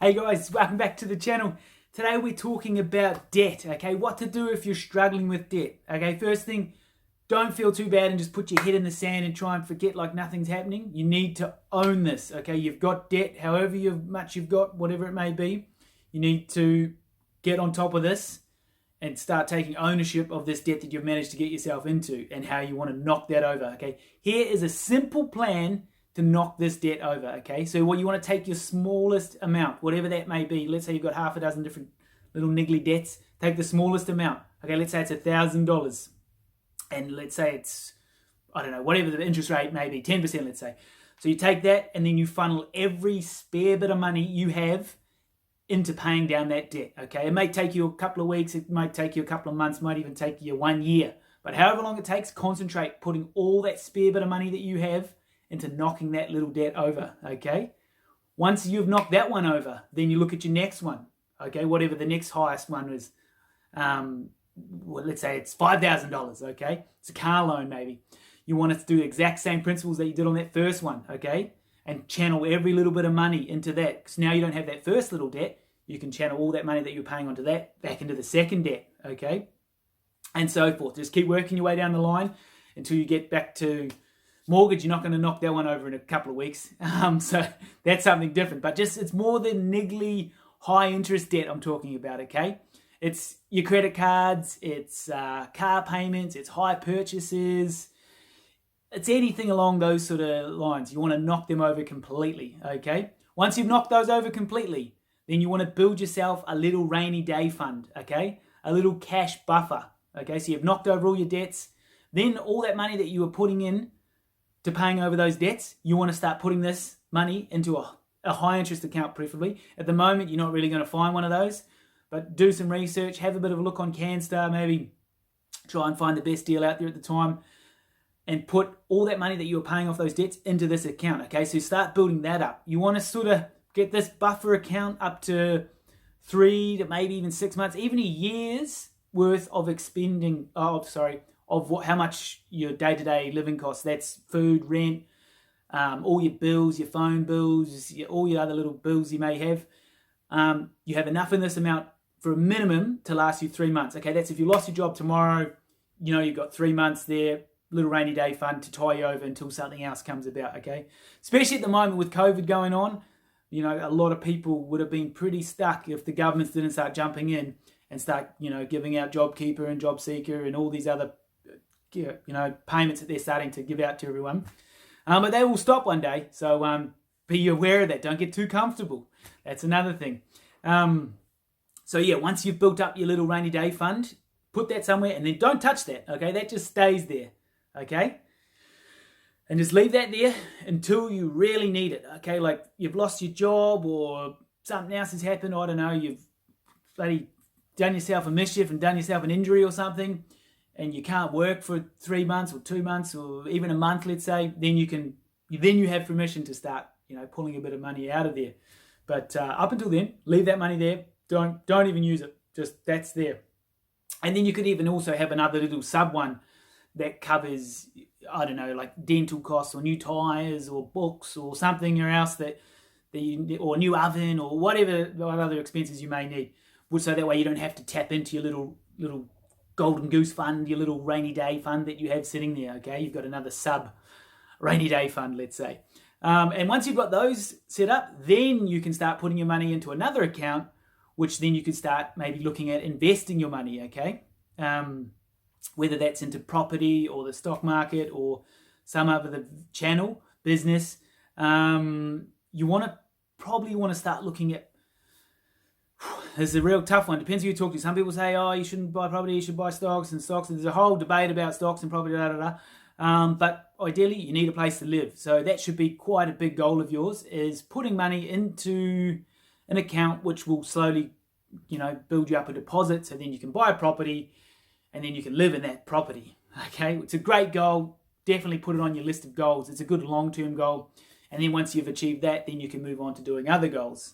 Hey guys, welcome back to the channel. Today we're talking about debt, okay? What to do if you're struggling with debt, okay? First thing, don't feel too bad and just put your head in the sand and try and forget like nothing's happening. You need to own this, okay? You've got debt, however much you've got, whatever it may be. You need to get on top of this and start taking ownership of this debt that you've managed to get yourself into and how you want to knock that over, okay? Here is a simple plan to knock this debt over, okay? So what you want to take your smallest amount, whatever that may be. Let's say you've got half a dozen different little niggly debts. Take the smallest amount, okay? Let's say it's $1,000. And let's say it's, I don't know, whatever the interest rate may be, 10% let's say. So you take that and then you funnel every spare bit of money you have into paying down that debt, okay? It may take you a couple of weeks, it might take you a couple of months, might even take you 1 year. But however long it takes, concentrate putting all that spare bit of money that you have into knocking that little debt over, okay? Once you've knocked that one over, then you look at your next one, okay? Whatever the next highest one is. Well, let's say it's $5,000, okay? It's a car loan maybe. You want to do the exact same principles that you did on that first one, okay? And channel every little bit of money into that. Because now you don't have that first little debt. You can channel all that money that you're paying onto that back into the second debt, okay? And so forth. Just keep working your way down the line until you get back to mortgage. You're not going to knock that one over in a couple of weeks. So that's something different. But just it's more than niggly high interest debt I'm talking about, okay? It's your credit cards, it's car payments, it's high purchases. It's anything along those sort of lines. You want to knock them over completely, okay? Once you've knocked those over completely, then you want to build yourself a little rainy day fund, okay? A little cash buffer, okay? So you've knocked over all your debts. Then all that money that you were putting in to paying over those debts, you want to start putting this money into a high interest account preferably. At the moment, you're not really going to find one of those, but do some research, have a bit of a look on CanStar, maybe try and find the best deal out there at the time and put all that money that you were paying off those debts into this account, okay? So start building that up. You want to sort of get this buffer account up to 3 to maybe even 6 months, even a year's worth of how much your day-to-day living costs. That's food, rent, all your bills, your phone bills, all your other little bills you may have. You have enough in this amount for a minimum to last you 3 months. Okay, that's if you lost your job tomorrow, you know, you've got 3 months there, little rainy day fund to tie you over until something else comes about, okay? Especially at the moment with COVID going on, you know, a lot of people would have been pretty stuck if the governments didn't start jumping in and start, you know, giving out JobKeeper and JobSeeker and all these other, you know, payments that they're starting to give out to everyone. But they will stop one day, so be aware of that. Don't get too comfortable. That's another thing. So yeah, once you've built up your little rainy day fund, put that somewhere and then don't touch that, okay? That just stays there, okay? And just leave that there until you really need it, okay? Like you've lost your job or something else has happened, I don't know, you've bloody done yourself a mischief and done yourself an injury or something, and you can't work for 3 months or 2 months or even a month, let's say, then you have permission to start, you know, pulling a bit of money out of there. But up until then, leave that money there. Don't even use it. Just that's there. And then you could even also have another little sub one that covers, I don't know, like dental costs or new tires or books or something else that you, or a new oven or what other expenses you may need. So that way you don't have to tap into your little golden goose fund, your little rainy day fund that you have sitting there, okay? You've got another sub rainy day fund, let's say. And once you've got those set up, then you can start putting your money into another account, which then you could start maybe looking at investing your money, okay? Whether that's into property or the stock market or some other channel, business. You probably want to start looking at, this is a real tough one. Depends who you talk to. Some people say, oh, you shouldn't buy property, you should buy stocks. And there's a whole debate about stocks and property, but ideally, you need a place to live. So that should be quite a big goal of yours, is putting money into an account which will slowly, you know, build you up a deposit so then you can buy a property and then you can live in that property, okay? It's a great goal. Definitely put it on your list of goals. It's a good long-term goal. And then once you've achieved that, then you can move on to doing other goals.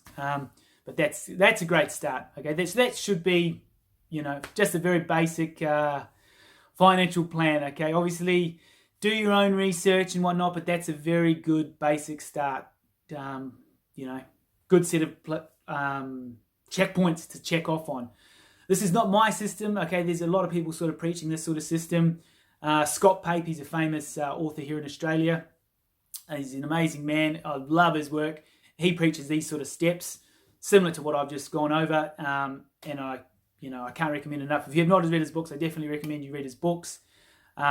But that's a great start, okay? That should be, you know, just a very basic financial plan, okay? Obviously, do your own research and whatnot, but that's a very good basic start. You know, good set of checkpoints to check off on. This is not my system. Okay, there's a lot of people sort of preaching this sort of system. Scott Pape, he's a famous author here in Australia. He's an amazing man. I love his work. He preaches these sort of steps, similar to what I've just gone over. And I can't recommend enough. If you have not read his books, I definitely recommend you read his books.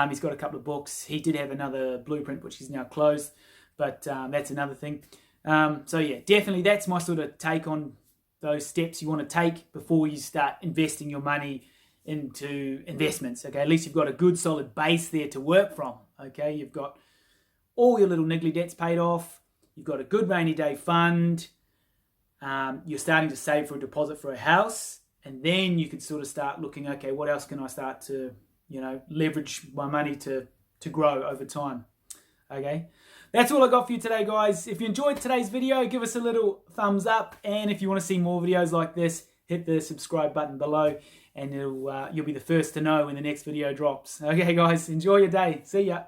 He's got a couple of books. He did have another blueprint, which is now closed, but that's another thing. So yeah, definitely that's my sort of take on those steps you want to take before you start investing your money into investments. Okay, at least you've got a good solid base there to work from. Okay, you've got all your little niggly debts paid off. You've got a good rainy day fund. You're starting to save for a deposit for a house, and then you could sort of start looking, okay, what else can I start to, leverage my money to grow over time. Okay, that's all I got for you today, guys. If you enjoyed today's video, give us a little thumbs up, and if you want to see more videos like this, hit the subscribe button below, and you'll be the first to know when the next video drops. Okay, guys, enjoy your day. See ya.